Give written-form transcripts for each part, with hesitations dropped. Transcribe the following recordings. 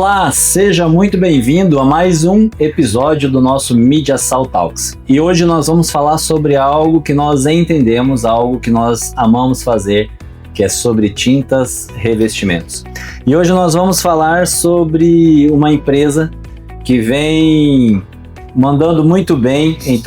Olá, seja muito bem-vindo a mais um episódio do nosso MediaSal Talks. E hoje nós vamos falar sobre algo que nós entendemos, algo que nós amamos fazer, que é sobre tintas revestimentos. E hoje nós vamos falar sobre uma empresa que vem mandando muito bem em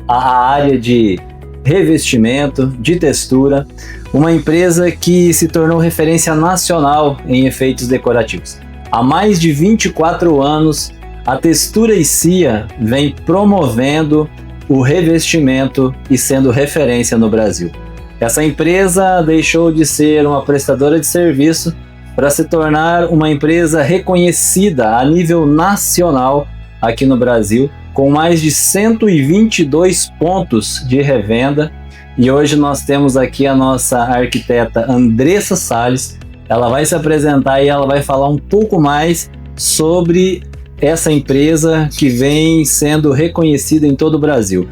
a área de revestimento, de textura, uma empresa que se tornou referência nacional em efeitos decorativos. Há mais de 24 anos, a Textura e Cia vem promovendo o revestimento e sendo referência no Brasil. Essa empresa deixou de ser uma prestadora de serviço para se tornar uma empresa reconhecida a nível nacional aqui no Brasil, com mais de 122 pontos de revenda. E hoje nós temos aqui a nossa arquiteta Andressa Salles. Ela vai se apresentar e ela vai falar um pouco mais sobre essa empresa que vem sendo reconhecida em todo o Brasil.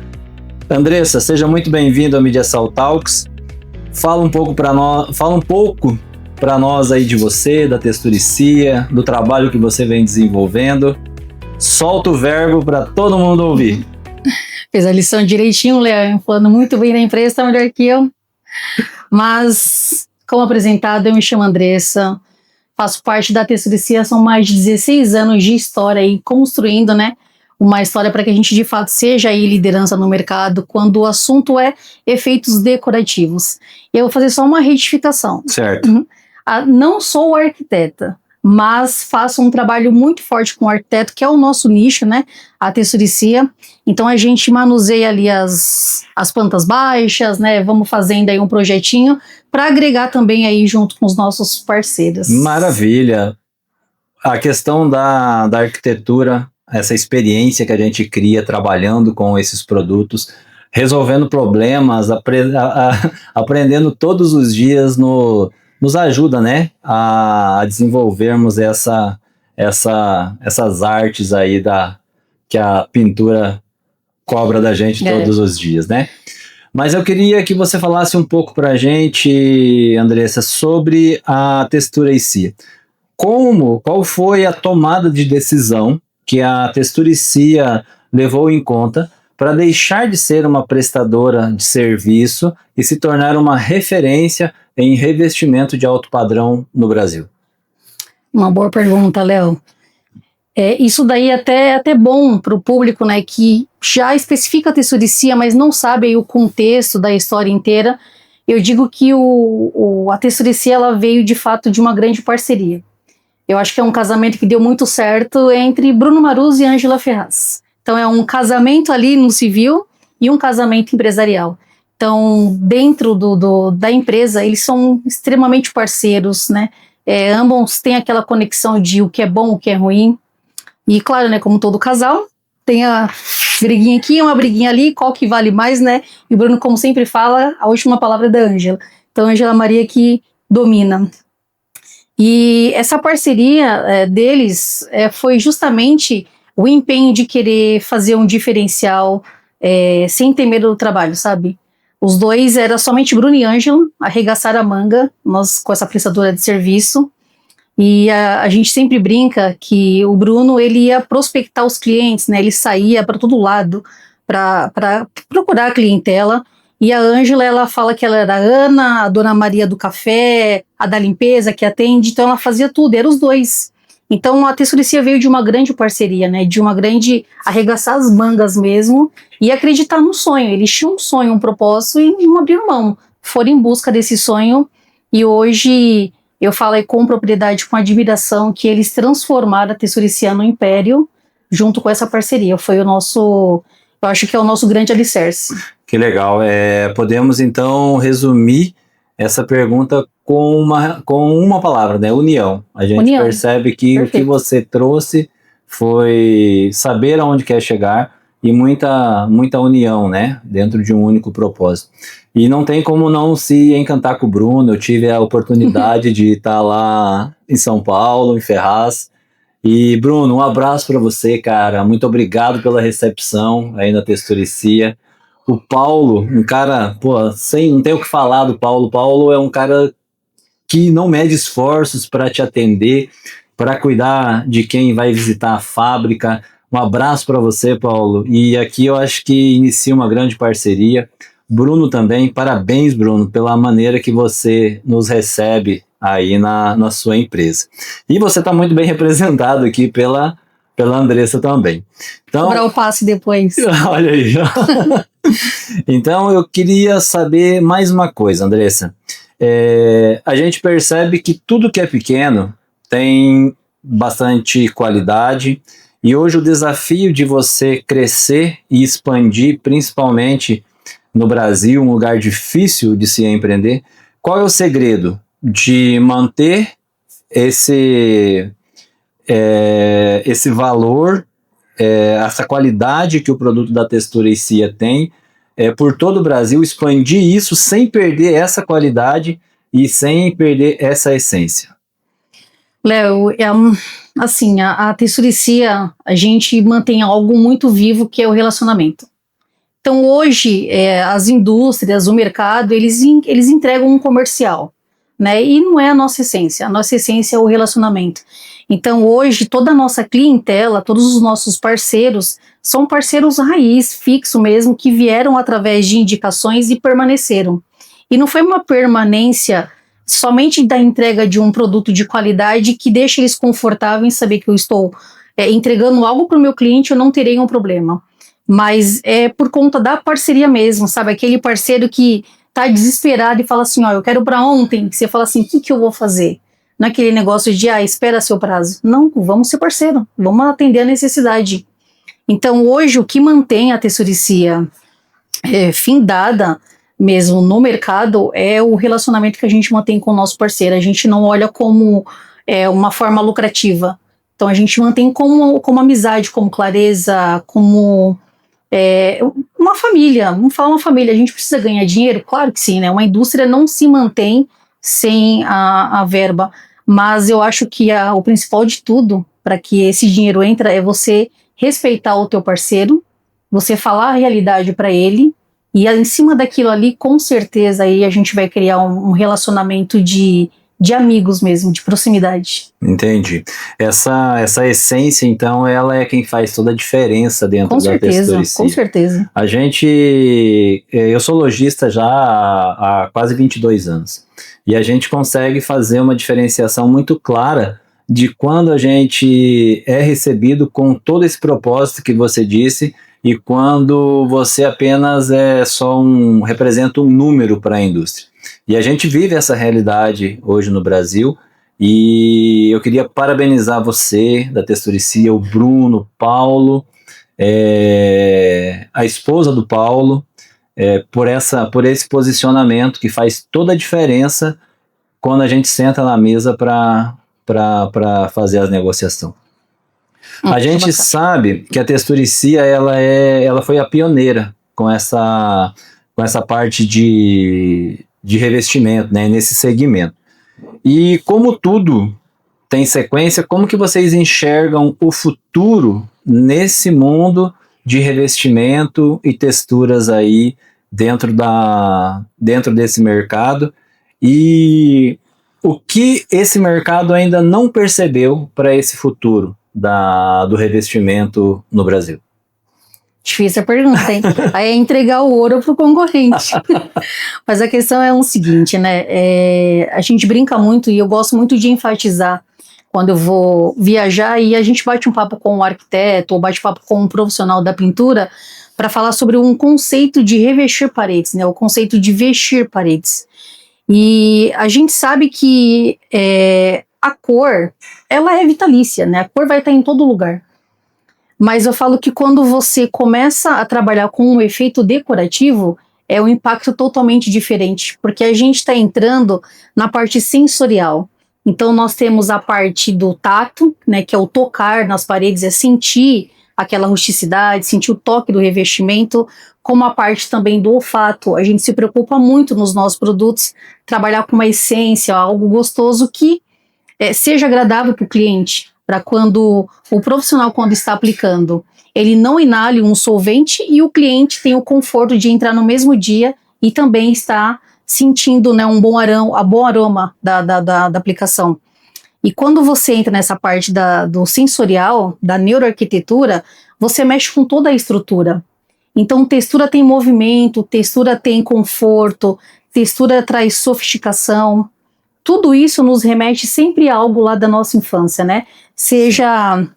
Andressa, seja muito bem-vindo ao MediaSal Talks. Fala um pouco para nós aí de você, da Textura e Cia, do trabalho que você vem desenvolvendo. Solta o verbo para todo mundo ouvir. Fez a lição direitinho, Léo, falando muito bem da empresa, tá melhor que eu. Mas, como apresentado, eu me chamo Andressa, faço parte da Textura e Cia, são mais de 16 anos de história aí, construindo, né, uma história para que a gente de fato seja aí liderança no mercado quando o assunto é efeitos decorativos. Eu vou fazer só uma retificação. Certo. Não sou arquiteta, mas faço um trabalho muito forte com o arquiteto, que é o nosso nicho, né, a Textura e Cia. Então a gente manuseia ali as plantas baixas, né, vamos fazendo aí um projetinho para agregar também aí junto com os nossos parceiros. Maravilha! A questão da arquitetura, essa experiência que a gente cria trabalhando com esses produtos, resolvendo problemas, aprendendo todos os dias nos ajuda, né, a desenvolvermos essas artes aí que a pintura cobra da gente todos os dias, né? Mas eu queria que você falasse um pouco pra gente, Andressa, sobre a Textura e Cia. Qual foi a tomada de decisão que a Textura e Cia levou em conta para deixar de ser uma prestadora de serviço e se tornar uma referência em revestimento de alto padrão no Brasil? Uma boa pergunta, Léo. Isso daí é até bom para o público, né, que já especifica a Textura e Cia, mas não sabe aí o contexto da história inteira. Eu digo que a Textura e Cia, ela veio de fato de uma grande parceria. Eu acho que é um casamento que deu muito certo entre Bruno Maruzzi e Ângela Ferraz. Então é um casamento ali no civil e um casamento empresarial. Então, dentro da empresa, eles são extremamente parceiros, né? Ambos têm aquela conexão de o que é bom, o que é ruim. E claro, né, como todo casal, tem a briguinha aqui, uma briguinha ali, qual que vale mais, né? E o Bruno, como sempre fala, a última palavra é da Ângela. Então, a Ângela Maria que domina. E essa parceria deles foi justamente o empenho de querer fazer um diferencial sem ter medo do trabalho, sabe? Os dois, era somente Bruno e Ângela, arregaçaram a manga, nós com essa prestadora de serviço. E a gente sempre brinca que o Bruno, ele ia prospectar os clientes, né? Ele saía para todo lado para procurar a clientela. E a Ângela, ela fala que ela era a Ana, a Dona Maria do café, a da limpeza que atende, então ela fazia tudo, eram os dois. Então a Textura e Cia veio de uma grande parceria, né? De uma grande arregaçar as mangas mesmo e acreditar no sonho. Eles tinham um sonho, um propósito e não abriram mão. Foram em busca desse sonho e hoje eu falo aí com propriedade, com admiração, que eles transformaram a Textura e Cia no império junto com essa parceria. Foi eu acho que é o nosso grande alicerce. Que legal. Podemos então resumir essa pergunta com uma palavra, né? União. A gente percebe que Perfeito. O que você trouxe foi saber aonde quer chegar e muita união, né? Dentro de um único propósito. E não tem como não se encantar com o Bruno. Eu tive a oportunidade de estar lá em São Paulo, em Ferraz. E Bruno, um abraço para você, cara. Muito obrigado pela recepção aí na Textura e Cia. O Paulo, um cara, não tem o que falar do Paulo. O Paulo é um cara que não mede esforços para te atender. para cuidar de quem vai visitar a fábrica. Um abraço para você, Paulo. E aqui eu acho que inicia uma grande parceria. Bruno também, parabéns, Bruno, pela maneira que você nos recebe aí na sua empresa. E você está muito bem representado aqui pela Andressa também. Então, cobrar o passe depois. Olha aí. Então, eu queria saber mais uma coisa, Andressa. A gente percebe que tudo que é pequeno tem bastante qualidade, e hoje o desafio de você crescer e expandir, principalmente no Brasil, um lugar difícil de se empreender, qual é o segredo de manter esse valor, essa qualidade que o produto da Texturicia tem, por todo o Brasil, expandir isso sem perder essa qualidade e sem perder essa essência? Léo, assim, a Texturicia, a gente mantém algo muito vivo, que é o relacionamento. Então hoje, as indústrias, o mercado, eles entregam um comercial, né? E não é a nossa essência é o relacionamento. Então hoje, toda a nossa clientela, todos os nossos parceiros, são parceiros raiz, fixo mesmo, que vieram através de indicações e permaneceram. E não foi uma permanência somente da entrega de um produto de qualidade que deixa eles confortáveis em saber que eu estou entregando algo para o meu cliente, eu não terei um problema. Mas é por conta da parceria mesmo, sabe? Aquele parceiro que tá desesperado e fala assim, ó, eu quero para ontem. Que você fala assim, o que eu vou fazer? Não é aquele negócio de, espera seu prazo. Não, vamos ser parceiro, vamos atender a necessidade. Então hoje o que mantém a Texturicia findada mesmo no mercado é o relacionamento que a gente mantém com o nosso parceiro. A gente não olha como uma forma lucrativa. Então a gente mantém como amizade, como clareza, como uma família. Vamos falar uma família. A gente precisa ganhar dinheiro? Claro que sim, né? Uma indústria não se mantém sem a verba. Mas eu acho que o principal de tudo, para que esse dinheiro entre, é você respeitar o teu parceiro, você falar a realidade para ele, e em cima daquilo ali, com certeza, aí a gente vai criar um relacionamento de amigos mesmo, de proximidade. Entendi. Essa essência, então, ela é quem faz toda a diferença dentro da Texturicia. Com certeza. Eu sou lojista já há quase 22 anos. E a gente consegue fazer uma diferenciação muito clara de quando a gente é recebido com todo esse propósito que você disse e quando você apenas representa um número para a indústria. E a gente vive essa realidade hoje no Brasil, e eu queria parabenizar você, da Texturicia, o Bruno, o Paulo, a esposa do Paulo, por esse posicionamento que faz toda a diferença quando a gente senta na mesa para fazer as negociações. A gente sabe que a Texturicia ela foi a pioneira com essa parte de revestimento, né, nesse segmento. E como tudo tem sequência, como que vocês enxergam o futuro nesse mundo de revestimento e texturas aí dentro desse mercado? E o que esse mercado ainda não percebeu para esse futuro do revestimento no Brasil? Difícil a pergunta, hein? Aí é entregar o ouro pro concorrente. Mas a questão é o seguinte, né? A gente brinca muito e eu gosto muito de enfatizar quando eu vou viajar e a gente bate um papo com um arquiteto ou bate papo com um profissional da pintura para falar sobre um conceito de revestir paredes, né? O conceito de vestir paredes. E a gente sabe que a cor, ela é vitalícia, né? A cor vai estar em todo lugar. Mas eu falo que quando você começa a trabalhar com um efeito decorativo, é um impacto totalmente diferente, porque a gente está entrando na parte sensorial. Então nós temos a parte do tato, né, que é o tocar nas paredes, é sentir aquela rusticidade, sentir o toque do revestimento, como a parte também do olfato. A gente se preocupa muito nos nossos produtos, trabalhar com uma essência, algo gostoso que seja agradável para o cliente, para quando o profissional, quando está aplicando, ele não inale um solvente e o cliente tem o conforto de entrar no mesmo dia e também está sentindo, né, um bom aroma da aplicação. E quando você entra nessa parte do sensorial, da neuroarquitetura, você mexe com toda a estrutura. Então, textura tem movimento, textura tem conforto, textura traz sofisticação. Tudo isso nos remete sempre a algo lá da nossa infância, né? Seja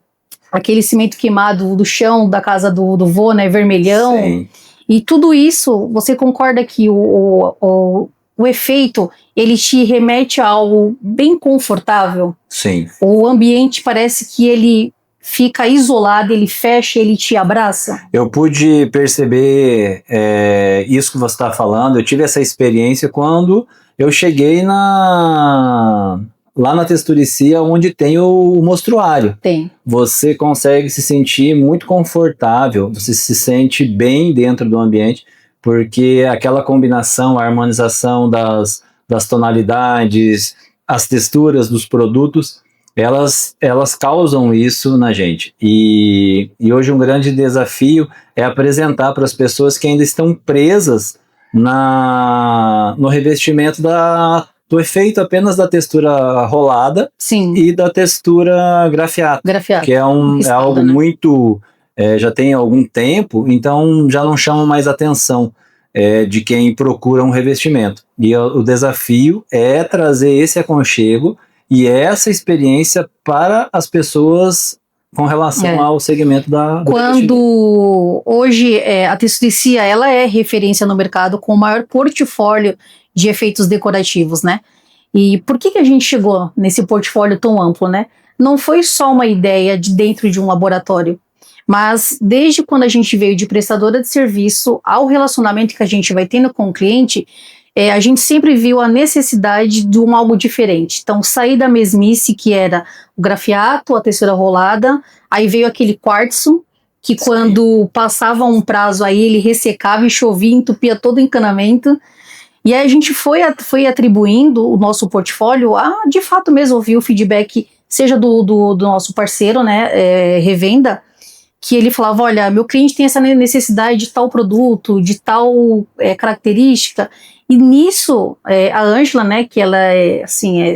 aquele cimento queimado do chão da casa do vô, né? Vermelhão. Sim. E tudo isso, você concorda que o efeito, ele te remete a algo bem confortável? Sim. O ambiente parece que ele fica isolado, ele fecha, ele te abraça? Eu pude perceber isso que você está falando. Eu tive essa experiência quando eu cheguei lá na Texturicia, onde tem o mostruário. Tem. Você consegue se sentir muito confortável, você se sente bem dentro do ambiente, porque aquela combinação, a harmonização das tonalidades, as texturas dos produtos, elas causam isso na gente. E hoje um grande desafio é apresentar para as pessoas que ainda estão presas no revestimento do efeito apenas da textura rolada. Sim. E da textura grafiata. Que é algo, né? Muito... já tem algum tempo, então já não chama mais atenção de quem procura um revestimento. E o desafio é trazer esse aconchego e essa experiência para as pessoas com relação ao segmento do Quando hoje a Texturicia, ela é referência no mercado com o maior portfólio de efeitos decorativos, né? E por que a gente chegou nesse portfólio tão amplo, né? Não foi só uma ideia de dentro de um laboratório, mas desde quando a gente veio de prestadora de serviço ao relacionamento que a gente vai tendo com o cliente, a gente sempre viu a necessidade de algo diferente. Então, sair da mesmice que era o grafiato, a textura rolada, aí veio aquele quartzo, que Sim. Quando passava um prazo aí ele ressecava e chovia, entupia todo o encanamento. E aí a gente foi atribuindo o nosso portfólio a, de fato mesmo, ouvir o feedback, seja do nosso parceiro, né, revenda, que ele falava, olha, meu cliente tem essa necessidade de tal produto, de tal característica, e nisso, a Ângela, né, que ela é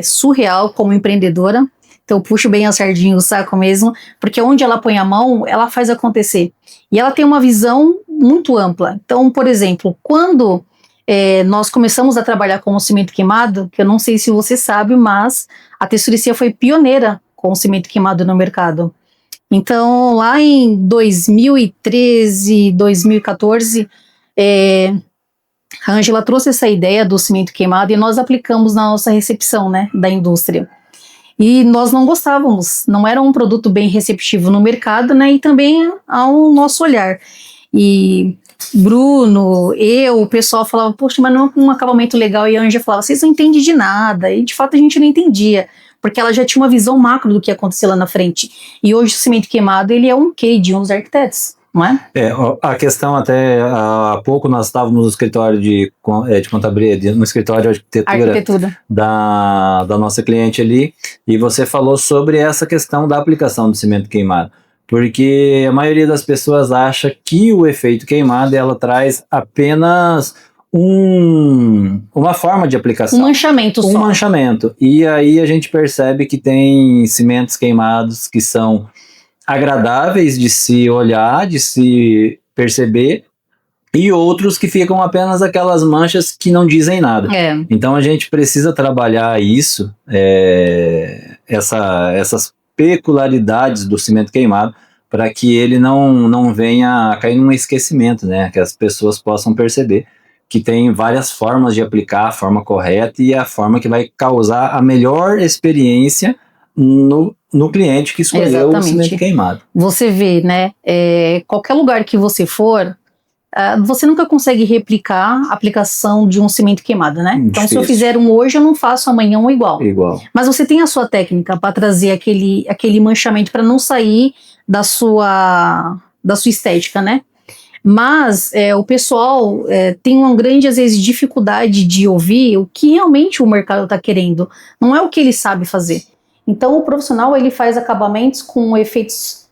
surreal como empreendedora, então eu puxo bem a sardinha o saco mesmo, porque onde ela põe a mão, ela faz acontecer. E ela tem uma visão muito ampla. Então, por exemplo, quando nós começamos a trabalhar com o cimento queimado, que eu não sei se você sabe, mas a Texturicia foi pioneira com o cimento queimado no mercado. Então, lá em 2013, 2014, a Ângela trouxe essa ideia do cimento queimado e nós aplicamos na nossa recepção, né, da indústria. E nós não gostávamos, não era um produto bem receptivo no mercado, né, e também ao nosso olhar. E Bruno, o pessoal falava, poxa, mas não é um acabamento legal, e a Ângela falava, vocês não entendem de nada, e de fato a gente não entendia, porque ela já tinha uma visão macro do que ia acontecer lá na frente. E hoje o cimento queimado, ele é um quê de uns arquitetos, não é? A questão até, há pouco nós estávamos no escritório de contabilidade, no escritório de arquitetura. Da nossa cliente ali, e você falou sobre essa questão da aplicação do cimento queimado. Porque a maioria das pessoas acha que o efeito queimado, ela traz apenas uma forma de aplicação. Um manchamento só. Um manchamento. E aí a gente percebe que tem cimentos queimados que são agradáveis de se olhar, de se perceber, e outros que ficam apenas aquelas manchas que não dizem nada. Então a gente precisa trabalhar isso, essas peculiaridades do cimento queimado, para que ele não venha a cair num esquecimento, né? Que as pessoas possam perceber que tem várias formas de aplicar a forma correta e a forma que vai causar a melhor experiência no cliente que escolheu o cimento queimado. Você vê, né? Qualquer lugar que você for, você nunca consegue replicar a aplicação de um cimento queimado, né? Então, se eu fizer um hoje, eu não faço amanhã um igual. Mas você tem a sua técnica para trazer aquele manchamento para não sair da sua estética, né? Mas o pessoal tem uma grande, às vezes, dificuldade de ouvir o que realmente o mercado está querendo. Não é o que ele sabe fazer. Então, o profissional, ele faz acabamentos com efeitos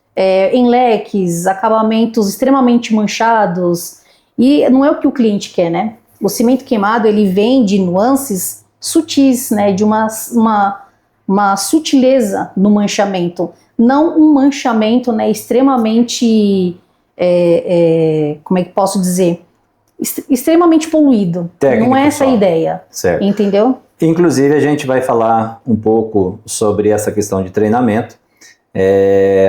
em leques, acabamentos extremamente manchados, e não é o que o cliente quer, né? O cimento queimado, ele vem de nuances sutis, né? De uma uma sutileza no manchamento, não um manchamento, né, extremamente, como é que posso dizer, extremamente poluído. Técnico, não é essa a ideia, certo. Entendeu? Inclusive a gente vai falar um pouco sobre essa questão de treinamento.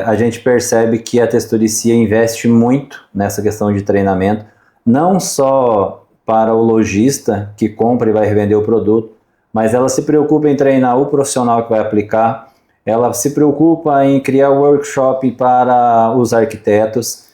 A gente percebe que a Texturicia investe muito nessa questão de treinamento, não só para o lojista que compra e vai revender o produto, mas ela se preocupa em treinar o profissional que vai aplicar, ela se preocupa em criar workshop para os arquitetos,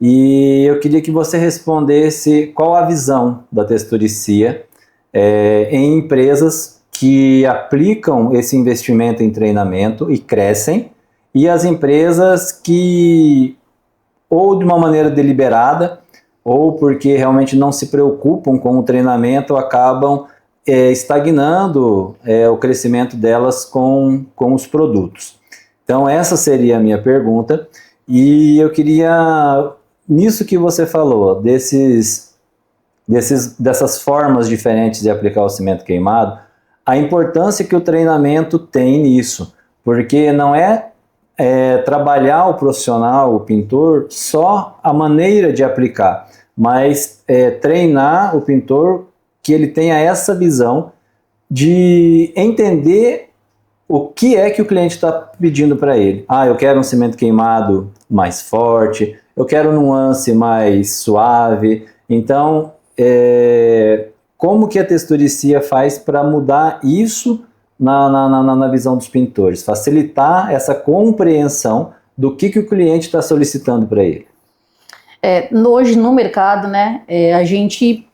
e eu queria que você respondesse qual a visão da Texturicia em empresas que aplicam esse investimento em treinamento e crescem, e as empresas que, ou de uma maneira deliberada, ou porque realmente não se preocupam com o treinamento, acabam estagnando o crescimento delas com os produtos. Então essa seria a minha pergunta, e eu queria, nisso que você falou, dessas formas diferentes de aplicar o cimento queimado, a importância que o treinamento tem nisso, porque não trabalhar o profissional, o pintor, só a maneira de aplicar, mas treinar o pintor que ele tenha essa visão de entender o que é que o cliente está pedindo para ele. Eu quero um cimento queimado mais forte, eu quero um nuance mais suave. Então, como que a Texturicia faz para mudar isso na visão dos pintores? Facilitar essa compreensão do que o cliente está solicitando para ele. Hoje no mercado, né, a gente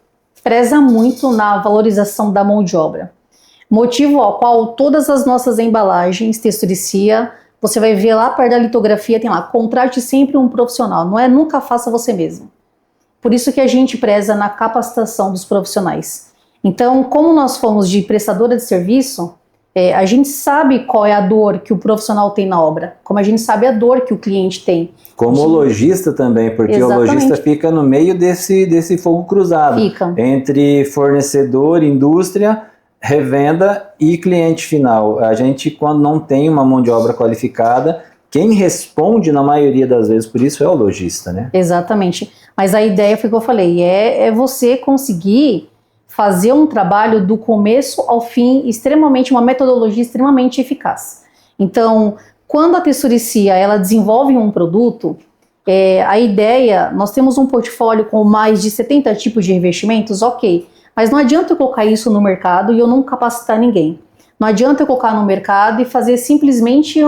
preza muito na valorização da mão de obra. Motivo ao qual todas as nossas embalagens Texturicia, você vai ver lá perto da litografia, tem lá, contrate sempre um profissional, não é nunca faça você mesmo. Por isso que a gente preza na capacitação dos profissionais. Então, como nós fomos de prestadora de serviço, a gente sabe qual é a dor que o profissional tem na obra, como a gente sabe a dor que o cliente tem. Como o lojista também, porque Exatamente. O lojista fica no meio desse fogo cruzado. Entre fornecedor, indústria, revenda e cliente final. A gente, quando não tem uma mão de obra qualificada, quem responde na maioria das vezes por isso é o lojista, né? Exatamente. Mas a ideia foi o que eu falei, é você conseguir fazer um trabalho do começo ao fim, uma metodologia extremamente eficaz. Então, quando a Texturicia ela desenvolve um produto, a ideia, nós temos um portfólio com mais de 70 tipos de revestimentos, ok, mas não adianta eu colocar isso no mercado e eu não capacitar ninguém. Não adianta eu colocar no mercado e fazer simplesmente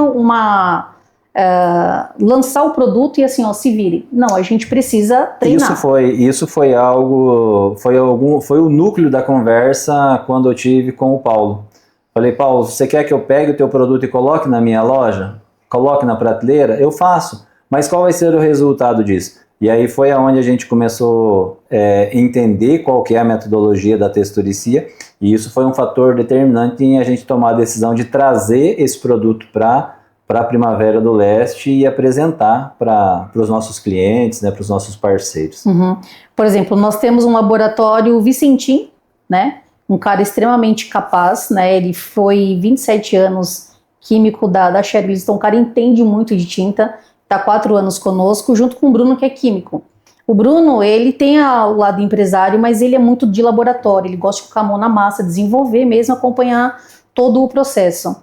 lançar o produto e assim, se vire. Não, a gente precisa treinar. Isso foi o núcleo da conversa quando eu tive com o Paulo. Falei, Paulo, você quer que eu pegue o teu produto e coloque na minha loja? Coloque na prateleira? Eu faço. Mas qual vai ser o resultado disso? E aí foi aonde a gente começou a entender qual que é a metodologia da Texturicia, e isso foi um fator determinante em a gente tomar a decisão de trazer esse produto para a Primavera do Leste e apresentar para os nossos clientes, né, para os nossos parceiros. Uhum. Por exemplo, nós temos um laboratório Vicentim, né, um cara extremamente capaz, né, ele foi 27 anos químico da Sherwin, então o cara entende muito de tinta, está 4 anos conosco, junto com o Bruno, que é químico. O Bruno, ele tem o lado empresário, mas ele é muito de laboratório, ele gosta de colocar a mão na massa, desenvolver mesmo, acompanhar todo o processo.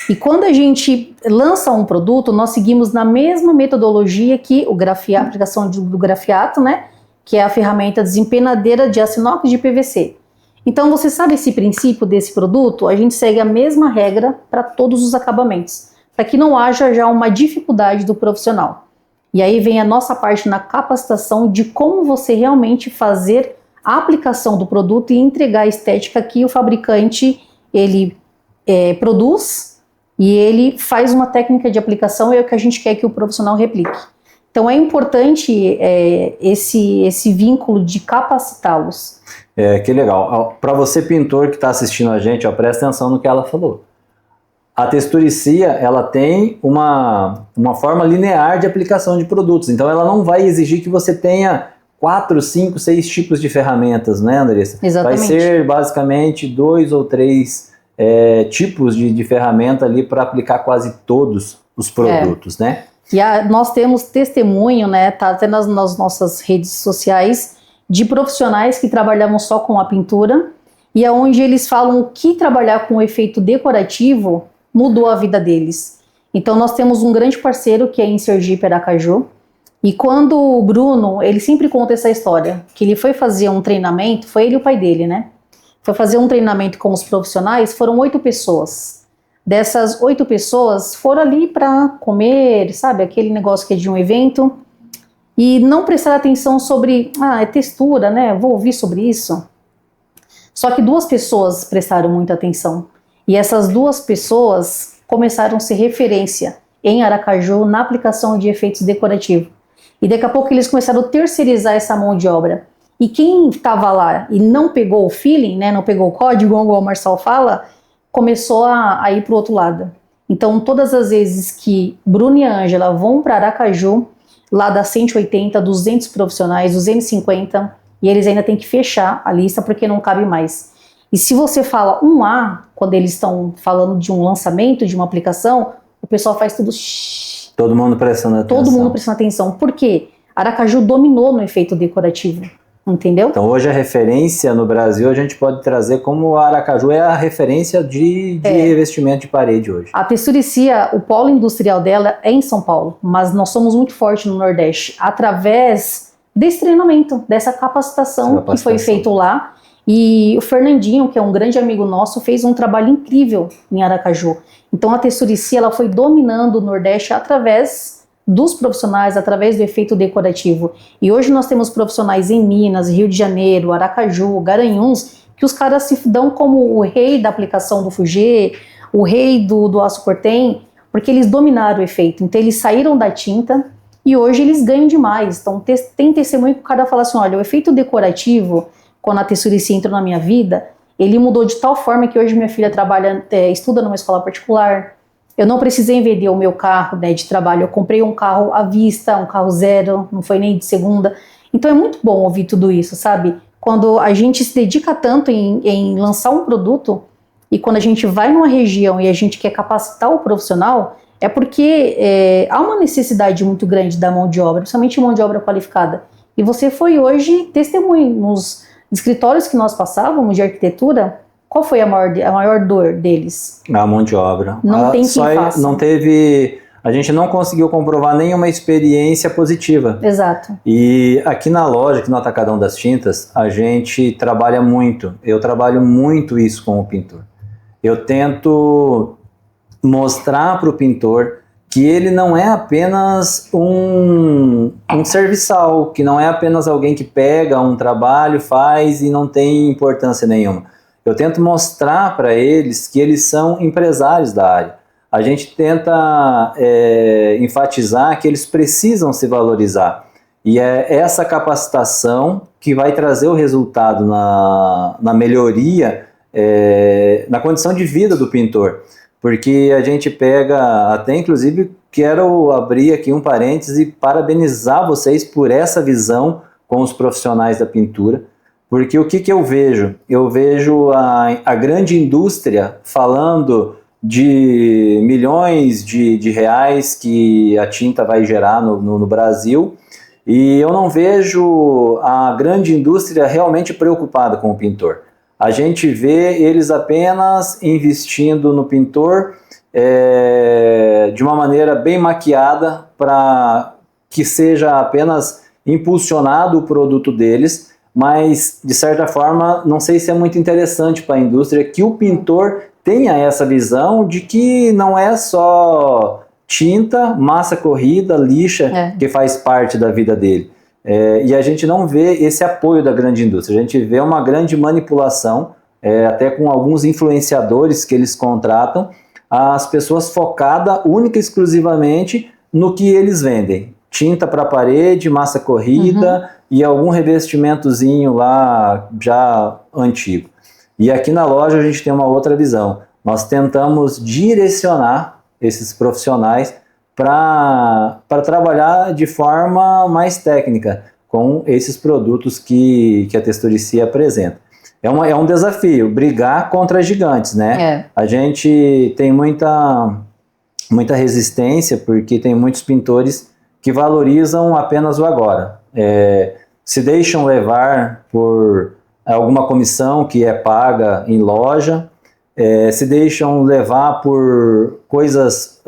E quando a gente lança um produto, nós seguimos na mesma metodologia que a aplicação do grafiato, né, que é a ferramenta desempenadeira de aço inox de PVC. Então, você sabe esse princípio desse produto? A gente segue a mesma regra para todos os acabamentos, para que não haja já uma dificuldade do profissional. E aí vem a nossa parte na capacitação de como você realmente fazer a aplicação do produto e entregar a estética que o fabricante ele produz e ele faz uma técnica de aplicação e é o que a gente quer que o profissional replique. Então é importante esse vínculo de capacitá-los. Que legal. Para você, pintor que está assistindo a gente, presta atenção no que ela falou. A Texturicia, ela tem uma forma linear de aplicação de produtos, então ela não vai exigir que você tenha 4, 5, 6 tipos de ferramentas, né, Andressa? Exatamente. Vai ser basicamente 2 ou 3 tipos de ferramenta ali para aplicar quase todos os produtos, né? E nós temos testemunho, né, tá até nas nossas redes sociais, de profissionais que trabalhavam só com a pintura, e aonde eles falam que trabalhar com efeito decorativo mudou a vida deles. Então nós temos um grande parceiro que é em Sergipe, Aracaju, e quando o Bruno, ele sempre conta essa história, que ele foi fazer um treinamento, foi ele e o pai dele, né? Foi fazer um treinamento com os profissionais, foram 8 pessoas. Dessas 8 pessoas foram ali para comer, sabe, aquele negócio que é de um evento, e não prestar atenção sobre, é textura, né, vou ouvir sobre isso. Só que 2 pessoas prestaram muita atenção, e essas 2 pessoas começaram a ser referência em Aracaju na aplicação de efeitos decorativos. E daqui a pouco eles começaram a terceirizar essa mão de obra. E quem estava lá e não pegou o feeling, né, não pegou o código, como o Marçal fala, começou a ir para o outro lado. Então, todas as vezes que Bruno e a Ângela vão para Aracaju, lá dá 180, 200 profissionais, 250, e eles ainda têm que fechar a lista porque não cabe mais. E se você fala um A, quando eles estão falando de um lançamento, de uma aplicação, o pessoal faz tudo shhh. Todo mundo prestando atenção. Todo mundo prestando atenção. Por quê? Aracaju dominou no efeito decorativo. Entendeu? Então hoje a referência no Brasil a gente pode trazer como a Aracaju é a referência de revestimento de parede hoje. A Texturicia, o polo industrial dela é em São Paulo, mas nós somos muito fortes no Nordeste, através desse treinamento, dessa capacitação que foi feito lá. E o Fernandinho, que é um grande amigo nosso, fez um trabalho incrível em Aracaju. Então a Texturicia ela foi dominando o Nordeste através dos profissionais, através do efeito decorativo. E hoje nós temos profissionais em Minas, Rio de Janeiro, Aracaju, Garanhuns, que os caras se dão como o rei da aplicação do Fugê, o rei do aço cortem, porque eles dominaram o efeito. Então eles saíram da tinta e hoje eles ganham demais. Então tem testemunho que o cara fala assim, olha, o efeito decorativo, quando a Texturicia entrou na minha vida, ele mudou de tal forma que hoje minha filha estuda numa escola particular. Eu não precisei vender o meu carro, né, de trabalho, eu comprei um carro à vista, um carro zero, não foi nem de segunda. Então é muito bom ouvir tudo isso, sabe? Quando a gente se dedica tanto em lançar um produto e quando a gente vai numa região e a gente quer capacitar o profissional, é porque há uma necessidade muito grande da mão de obra, principalmente mão de obra qualificada. E você foi hoje testemunho nos escritórios que nós passávamos de arquitetura. Qual foi a maior dor deles? A mão de obra. Não tem quem faça. Não teve... A gente não conseguiu comprovar nenhuma experiência positiva. Exato. E aqui na loja, aqui no Atacadão das Tintas, a gente trabalha muito. Eu trabalho muito isso com o pintor. Eu tento mostrar para o pintor que ele não é apenas um serviçal, que não é apenas alguém que pega um trabalho, faz e não tem importância nenhuma. Eu tento mostrar para eles que eles são empresários da área. A gente tenta enfatizar que eles precisam se valorizar. E é essa capacitação que vai trazer o resultado na melhoria, na condição de vida do pintor. Porque a gente pega, até inclusive, quero abrir aqui um parêntese e parabenizar vocês por essa visão com os profissionais da pintura. Porque o que eu vejo? Eu vejo a grande indústria falando de milhões de reais que a tinta vai gerar no Brasil, e eu não vejo a grande indústria realmente preocupada com o pintor. A gente vê eles apenas investindo no pintor de uma maneira bem maquiada para que seja apenas impulsionado o produto deles, mas, de certa forma, não sei se é muito interessante para a indústria que o pintor tenha essa visão de que não é só tinta, massa corrida, lixa que faz parte da vida dele. E a gente não vê esse apoio da grande indústria, a gente vê uma grande manipulação, até com alguns influenciadores que eles contratam, as pessoas focadas única e exclusivamente no que eles vendem. Tinta para parede, massa corrida e algum revestimentozinho lá já antigo. E aqui na loja a gente tem uma outra visão. Nós tentamos direcionar esses profissionais para trabalhar de forma mais técnica com esses produtos que a Texturicia apresenta. é um desafio, brigar contra gigantes, né? É. A gente tem muita resistência, porque tem muitos pintores que valorizam apenas o agora. Se deixam levar por alguma comissão que é paga em loja, se deixam levar por coisas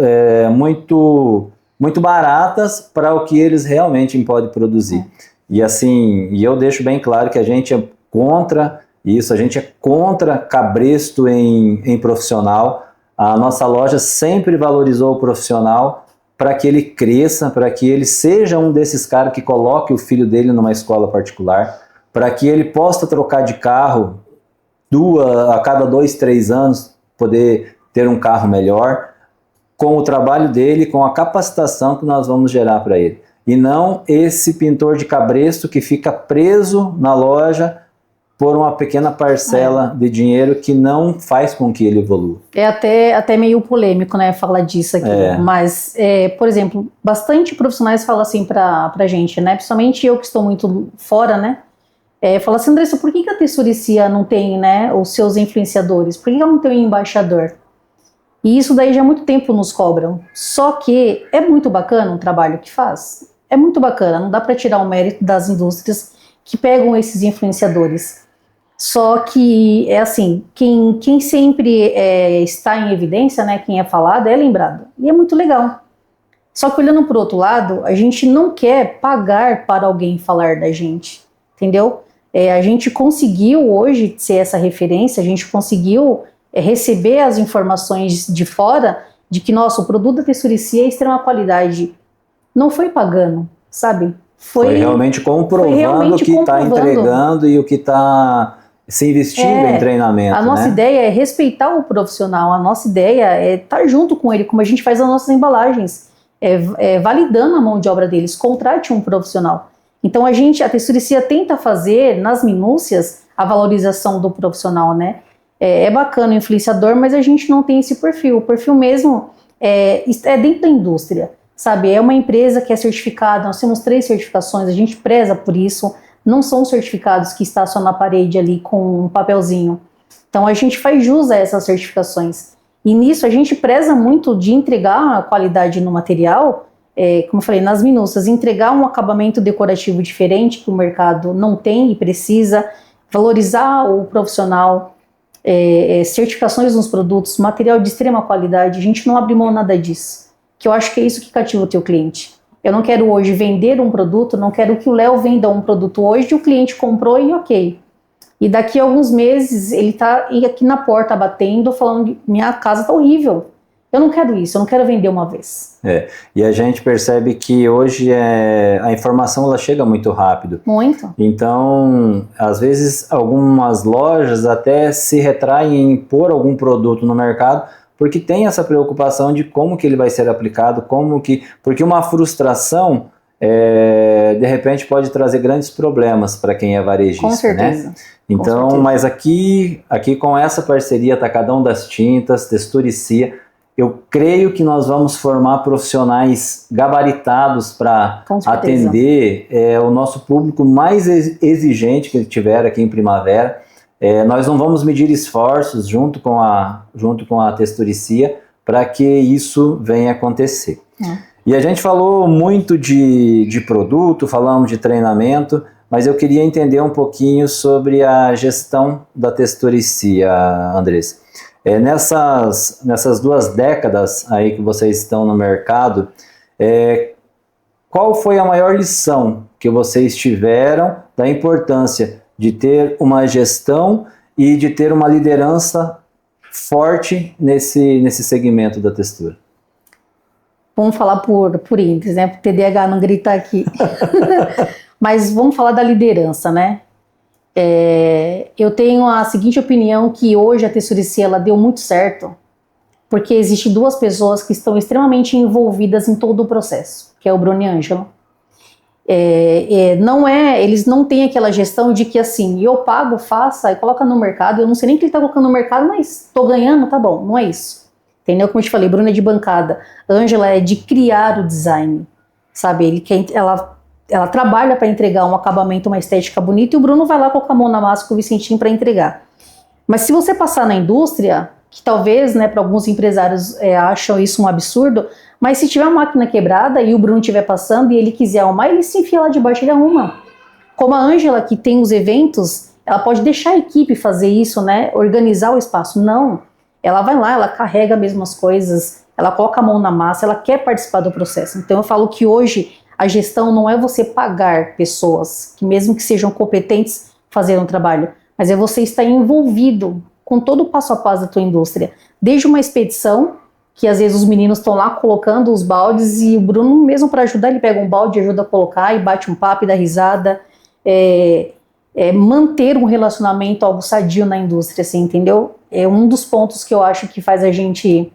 muito, muito baratas para o que eles realmente podem produzir. E assim, eu deixo bem claro que a gente é contra isso, a gente é contra cabresto em profissional. A nossa loja sempre valorizou o profissional para que ele cresça, para que ele seja um desses caras que coloque o filho dele numa escola particular, para que ele possa trocar de carro a cada 2, 3 anos, poder ter um carro melhor, com o trabalho dele, com a capacitação que nós vamos gerar para ele. E não esse pintor de cabresto que fica preso na loja por uma pequena parcela de dinheiro que não faz com que ele evolua. É até meio polêmico, né, falar disso aqui, mas, por exemplo, bastante profissionais falam assim pra gente, né, principalmente eu que estou muito fora, né, fala assim, Andressa, por que a Testuricia não tem, né, os seus influenciadores? Por que ela não tem um embaixador? E isso daí já há muito tempo nos cobram. Só que é muito bacana o trabalho que faz. É muito bacana, não dá para tirar o mérito das indústrias que pegam esses influenciadores. Só que é assim, quem sempre está em evidência, né, quem é falado, é lembrado. E é muito legal. Só que olhando por outro lado, a gente não quer pagar para alguém falar da gente, entendeu? A gente conseguiu hoje ser essa referência, a gente conseguiu receber as informações de fora de que, nossa, o produto da Testuricia é extrema qualidade. Não foi pagando, sabe? Foi realmente comprovando o que está entregando e o que está se investindo em treinamento. A nossa ideia é respeitar o profissional, a nossa ideia é estar junto com ele, como a gente faz as nossas embalagens, validando a mão de obra deles, contrate um profissional. Então a Testuricia tenta fazer nas minúcias a valorização do profissional, né? É bacana o influenciador, mas a gente não tem esse perfil. O perfil mesmo é dentro da indústria, sabe? É uma empresa que é certificada, nós temos 3 certificações, a gente preza por isso. Não são certificados que está só na parede ali com um papelzinho. Então a gente faz jus a essas certificações. E nisso a gente preza muito de entregar a qualidade no material, como eu falei, nas minúcias, entregar um acabamento decorativo diferente que o mercado não tem e precisa, valorizar o profissional, certificações nos produtos, material de extrema qualidade. A gente não abre mão nada disso, que eu acho que é isso que cativa o teu cliente. Eu não quero hoje vender um produto, não quero que o Léo venda um produto hoje, o cliente comprou e ok. E daqui a alguns meses ele está aqui na porta batendo, falando, minha casa está horrível. Eu não quero isso, eu não quero vender uma vez. E a gente percebe que hoje a informação ela chega muito rápido. Muito. Então, às vezes, algumas lojas até se retraem em pôr algum produto no mercado, porque tem essa preocupação de como que ele vai ser aplicado, porque uma frustração, de repente, pode trazer grandes problemas para quem é varejista. Com certeza. Né? Então, mas aqui com essa parceria, Atacadão das Tintas, Testuricia, eu creio que nós vamos formar profissionais gabaritados para atender o nosso público mais exigente que ele tiver aqui em Primavera. Nós não vamos medir esforços junto com a Testuricia para que isso venha acontecer. E a gente falou muito de produto, falamos de treinamento, mas eu queria entender um pouquinho sobre a gestão da Testuricia, Andressa. Nessas 2 décadas aí que vocês estão no mercado, qual foi a maior lição que vocês tiveram da importância de ter uma gestão e de ter uma liderança forte nesse segmento da textura? Vamos falar por índice, né? Para o TDAH não gritar aqui. Mas vamos falar da liderança, né? Eu tenho a seguinte opinião, que hoje a Testuricia ela deu muito certo, porque existem 2 pessoas que estão extremamente envolvidas em todo o processo, que é o Bruno e a Ângela. Eles não têm aquela gestão de que assim, eu pago, faça e coloca no mercado, eu não sei nem o que ele está colocando no mercado, mas estou ganhando, tá bom, não é isso. Entendeu? Como eu te falei, Bruno é de bancada, Ângela é de criar o design, sabe? Ela ela trabalha para entregar um acabamento, uma estética bonita, e o Bruno vai lá colocar a mão na massa com o Vicentinho para entregar. Mas se você passar na indústria, que talvez, né, para alguns empresários acham isso um absurdo, mas se tiver uma máquina quebrada e o Bruno estiver passando e ele quiser arrumar, ele se enfia lá de baixo e ele arruma. Como a Ângela, que tem os eventos, ela pode deixar a equipe fazer isso, né, organizar o espaço. Não, ela vai lá, ela carrega mesmo as coisas, ela coloca a mão na massa, ela quer participar do processo. Então eu falo que hoje a gestão não é você pagar pessoas, que mesmo que sejam competentes, fazer um trabalho, mas é você estar envolvido com todo o passo a passo da tua indústria. Desde uma expedição, que às vezes os meninos estão lá colocando os baldes e o Bruno mesmo para ajudar, ele pega um balde e ajuda a colocar e bate um papo e dá risada. Manter um relacionamento, algo sadio na indústria, assim, entendeu? É um dos pontos que eu acho que faz a gente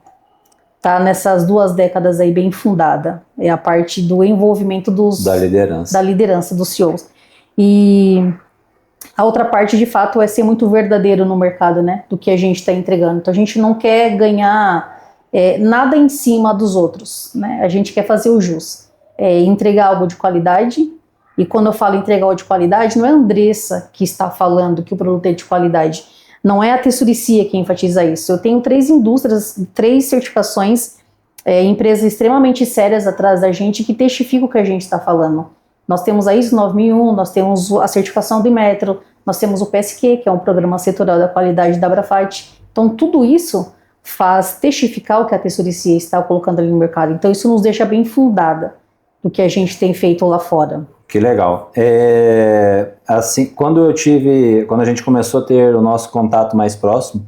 tá nessas 2 décadas aí bem fundada. É a parte do envolvimento da liderança dos CEOs. E a outra parte, de fato, é ser muito verdadeiro no mercado, né? Do que a gente está entregando. Então a gente não quer ganhar nada em cima dos outros, né? A gente quer fazer o jus. Entregar algo de qualidade. E quando eu falo entregar algo de qualidade, não é a Andressa que está falando que o produto é de qualidade. Não é a Tessuricia que enfatiza isso. Eu tenho 3 indústrias, 3 certificações, empresas extremamente sérias atrás da gente que testificam o que a gente está falando. Nós temos a ISO 9001, nós temos a certificação do Inmetro, nós temos o PSQ, que é um programa setorial da qualidade da Abrafat. Então tudo isso faz testificar o que a Tessuricia está colocando ali no mercado. Então isso nos deixa bem fundada do que a gente tem feito lá fora. Que legal. Assim, quando a gente começou a ter o nosso contato mais próximo,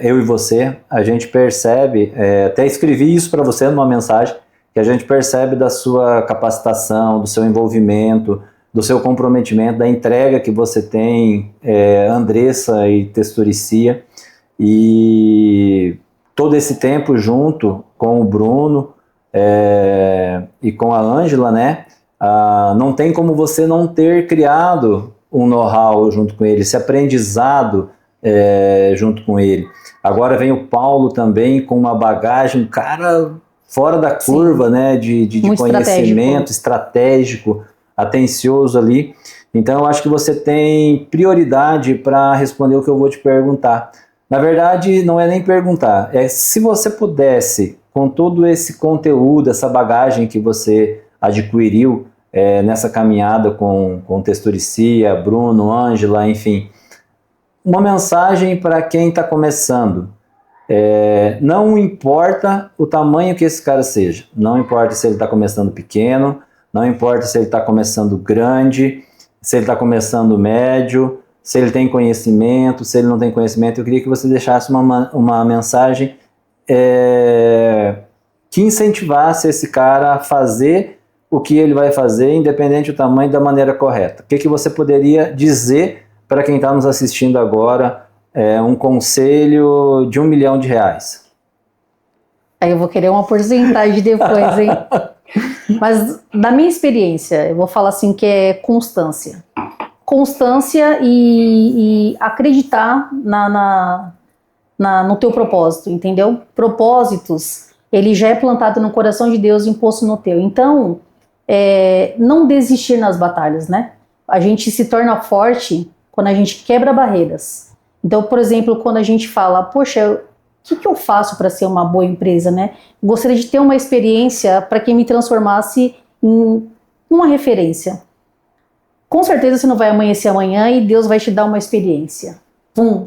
eu e você, a gente percebe, até escrevi isso para você numa mensagem, que a gente percebe da sua capacitação, do seu envolvimento, do seu comprometimento, da entrega que você tem, Andressa e Tessuricia, e todo esse tempo junto com o Bruno e com a Ângela, né? Não tem como você não ter criado um know-how junto com ele, esse aprendizado junto com ele. Agora vem o Paulo também com uma bagagem, um cara fora da curva, né, de conhecimento estratégico, atencioso ali. Então eu acho que você tem prioridade para responder o que eu vou te perguntar. Na verdade, não é nem perguntar, se você pudesse, com todo esse conteúdo, essa bagagem que você adquiriu nessa caminhada com Tessuricia, Bruno, Ângela, enfim, uma mensagem para quem está começando. Não importa o tamanho que esse cara seja, não importa se ele está começando pequeno, não importa se ele está começando grande, se ele está começando médio, se ele tem conhecimento, se ele não tem conhecimento. Eu queria que você deixasse uma mensagem que incentivasse esse cara a fazer o que ele vai fazer, independente do tamanho, da maneira correta. O que você poderia dizer para quem está nos assistindo agora, um conselho de R$1 milhão? Aí eu vou querer uma porcentagem depois, hein? Mas da minha experiência, eu vou falar assim que é constância. Constância e acreditar no teu propósito, entendeu? Propósitos, ele já é plantado no coração de Deus, imposto no teu. Então, não desistir nas batalhas, né? A gente se torna forte quando a gente quebra barreiras. Então, por exemplo, quando a gente fala, poxa, o que eu faço para ser uma boa empresa, né? Gostaria de ter uma experiência para que me transformasse em uma referência. Com certeza você não vai amanhecer amanhã e Deus vai te dar uma experiência.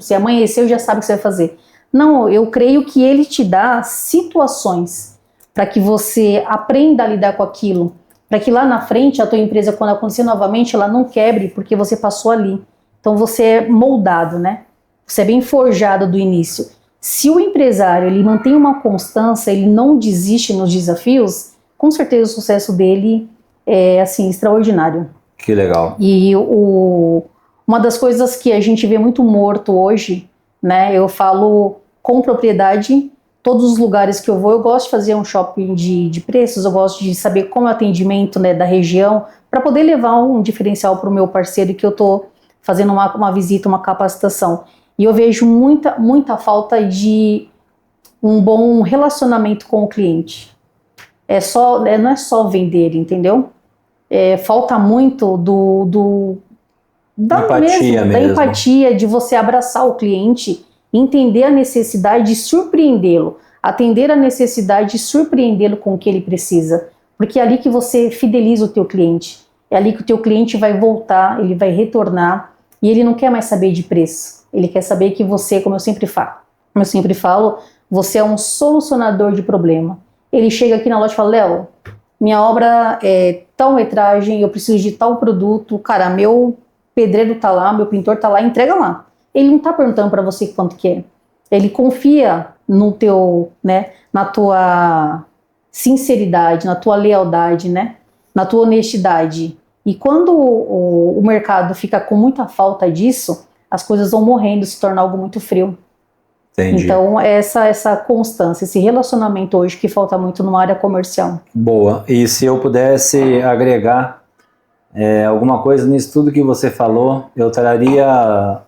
Se amanheceu, já sabe o que você vai fazer. Não, eu creio que Ele te dá situações para que você aprenda a lidar com aquilo, para que lá na frente a tua empresa, quando acontecer novamente, ela não quebre porque você passou ali. Então você é moldado, né? Você é bem forjado do início. Se o empresário ele mantém uma constância, ele não desiste nos desafios, com certeza o sucesso dele é assim extraordinário. Que legal. E uma das coisas que a gente vê muito morto hoje, né? Eu falo com propriedade. Todos os lugares que eu vou, eu gosto de fazer um shopping de preços, eu gosto de saber como é o atendimento, né, da região, para poder levar um diferencial para o meu parceiro que eu estou fazendo uma visita, uma capacitação. E eu vejo muita falta de um bom relacionamento com o cliente. Não é só vender, entendeu? falta muito da empatia, de você abraçar o cliente, entender a necessidade e surpreendê-lo, atender a necessidade e surpreendê-lo com o que ele precisa, porque é ali que você fideliza o teu cliente, é ali que o teu cliente vai voltar, ele vai retornar, e ele não quer mais saber de preço, ele quer saber que você, como eu sempre falo, você é um solucionador de problema. Ele chega aqui na loja e fala, Léo, minha obra é tal metragem, eu preciso de tal produto, cara, meu pedreiro tá lá, meu pintor tá lá, entrega lá. Ele não tá perguntando para você quanto que é. Ele confia no teu, né, na tua sinceridade, na tua lealdade, né, na tua honestidade. E quando o mercado fica com muita falta disso, as coisas vão morrendo, se torna algo muito frio. Entendi. Então, essa constância, esse relacionamento hoje que falta muito numa área comercial. Boa. E se eu pudesse agregar alguma coisa nisso tudo que você falou, eu traria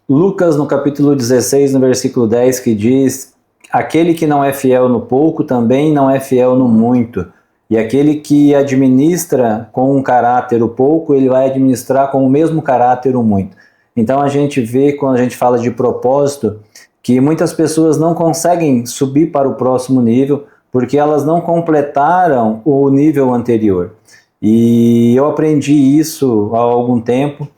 Lucas no capítulo 16, no versículo 10, que diz: aquele que não é fiel no pouco também não é fiel no muito. E aquele que administra com um caráter o pouco, ele vai administrar com o mesmo caráter o muito. Então a gente vê, quando a gente fala de propósito, que muitas pessoas não conseguem subir para o próximo nível porque elas não completaram o nível anterior. E eu aprendi isso há algum tempo,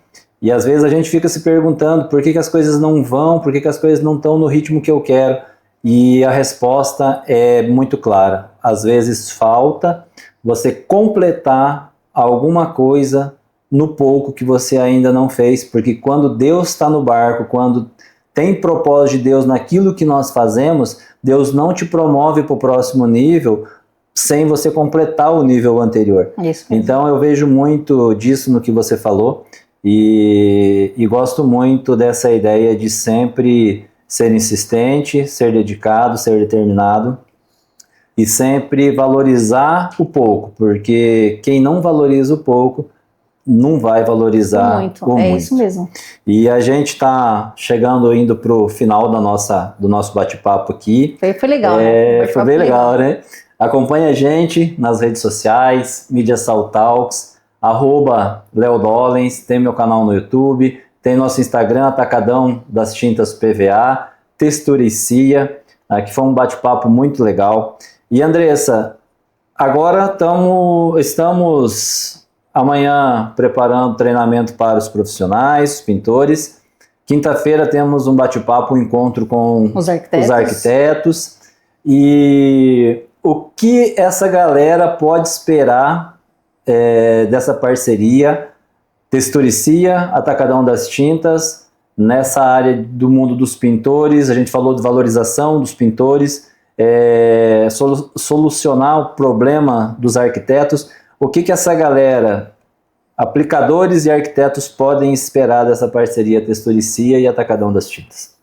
e às vezes a gente fica se perguntando por que as coisas não vão, por que as coisas não estão no ritmo que eu quero, e a resposta é muito clara. Às vezes falta você completar alguma coisa no pouco que você ainda não fez, porque quando Deus está no barco, quando tem propósito de Deus naquilo que nós fazemos, Deus não te promove para o próximo nível sem você completar o nível anterior. Isso. Então eu vejo muito disso no que você falou, e gosto muito dessa ideia de sempre ser insistente, ser dedicado, ser determinado e sempre valorizar o pouco, porque quem não valoriza o pouco não vai valorizar o muito. Isso mesmo. E a gente está indo para o final do nosso bate-papo aqui. Foi legal, né? Foi bem legal, né? Acompanhe a gente nas redes sociais, Mídia Saltalks, @LeoDollens, tem meu canal no YouTube, tem nosso Instagram, Atacadão das Tintas PVA, Texturicia, que foi um bate-papo muito legal. E Andressa, agora estamos amanhã preparando treinamento para os profissionais, os pintores. Quinta-feira temos um bate-papo, um encontro com os arquitetos. E o que essa galera pode esperar dessa parceria Texturicia, Atacadão das Tintas, nessa área do mundo dos pintores? A gente falou de valorização dos pintores, solucionar o problema dos arquitetos. O que essa galera, aplicadores e arquitetos, podem esperar dessa parceria Texturicia e Atacadão das Tintas?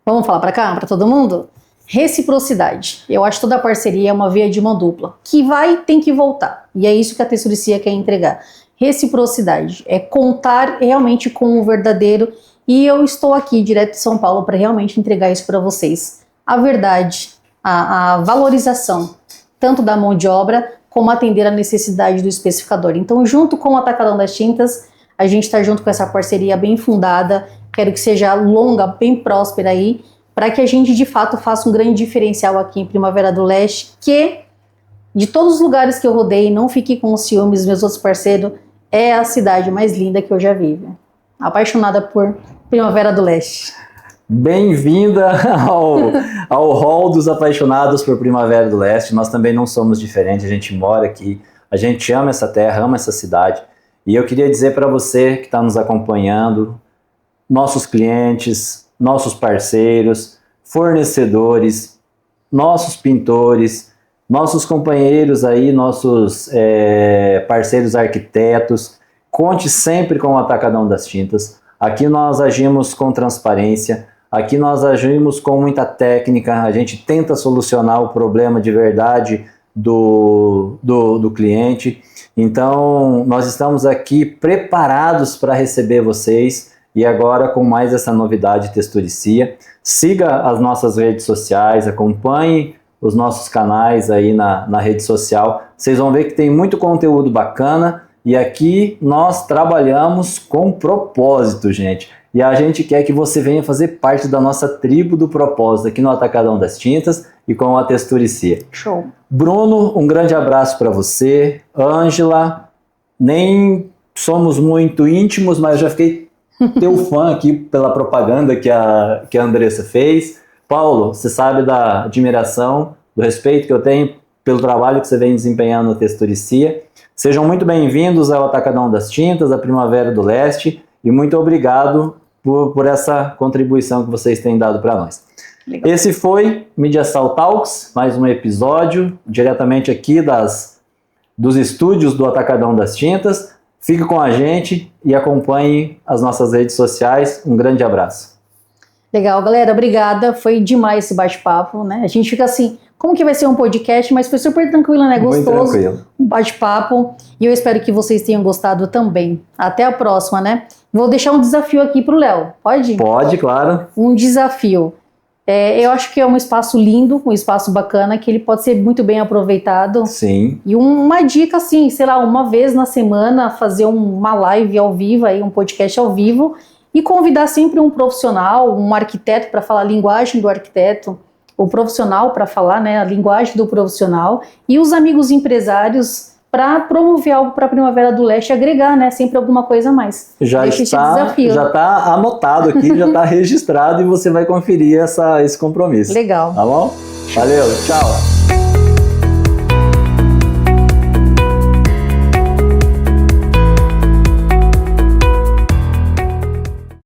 Vamos falar para cá, para todo mundo? Reciprocidade. Eu acho que toda parceria é uma via de mão dupla, que tem que voltar. E é isso que a Texturicia quer entregar. Reciprocidade. É contar realmente com o verdadeiro. E eu estou aqui, direto de São Paulo, para realmente entregar isso para vocês. A verdade, a valorização, tanto da mão de obra, como atender a necessidade do especificador. Então, junto com o Atacadão das Tintas, a gente está junto com essa parceria bem fundada. Quero que seja longa, bem próspera aí, para que a gente, de fato, faça um grande diferencial aqui em Primavera do Leste, que, de todos os lugares que eu rodei, não fiquei com ciúmes, meus outros parceiros, é a cidade mais linda que eu já vi. Apaixonada por Primavera do Leste. Bem-vinda ao hall dos apaixonados por Primavera do Leste. Nós também não somos diferentes, a gente mora aqui, a gente ama essa terra, ama essa cidade. E eu queria dizer para você que está nos acompanhando, nossos clientes, nossos parceiros, fornecedores, nossos pintores, nossos companheiros aí, nossos parceiros arquitetos, conte sempre com o Atacadão das Tintas. Aqui nós agimos com transparência, aqui nós agimos com muita técnica, a gente tenta solucionar o problema de verdade do cliente. Então, nós estamos aqui preparados para receber vocês, e agora com mais essa novidade Texturicia. Siga as nossas redes sociais, acompanhe os nossos canais aí na rede social. Vocês vão ver que tem muito conteúdo bacana e aqui nós trabalhamos com propósito, gente. E a gente quer que você venha fazer parte da nossa tribo do propósito aqui no Atacadão das Tintas e com a Texturicia. Show. Bruno, um grande abraço para você. Ângela, nem somos muito íntimos, mas já fiquei teu fã aqui pela propaganda que a Andressa fez. Paulo, você sabe da admiração, do respeito que eu tenho pelo trabalho que você vem desempenhando na Texturicia. Sejam muito bem-vindos ao Atacadão das Tintas, a Primavera do Leste, e muito obrigado por essa contribuição que vocês têm dado para nós. Legal. Esse foi MediaSal Talks, mais um episódio, diretamente aqui dos estúdios do Atacadão das Tintas. Fique com a gente e acompanhe as nossas redes sociais. Um grande abraço. Legal, galera, obrigada. Foi demais esse bate-papo, né? A gente fica assim, como que vai ser um podcast? Mas foi super tranquilo, né? Gostoso. Muito tranquilo. Um bate-papo. E eu espero que vocês tenham gostado também. Até a próxima, né? Vou deixar um desafio aqui pro Léo. Pode? Pode, claro. Um desafio. Eu acho que é um espaço lindo, um espaço bacana, que ele pode ser muito bem aproveitado. Sim. E uma dica, assim, sei lá, uma vez na semana, fazer uma live ao vivo, aí, um podcast ao vivo, e convidar sempre um profissional, um arquiteto para falar a linguagem do arquiteto, o profissional para falar, né, a linguagem do profissional, e os amigos empresários para promover algo para a Primavera do Leste, agregar, né, sempre alguma coisa a mais. Já está anotado aqui, já está registrado e você vai conferir esse compromisso. Legal. Tá bom? Valeu, tchau.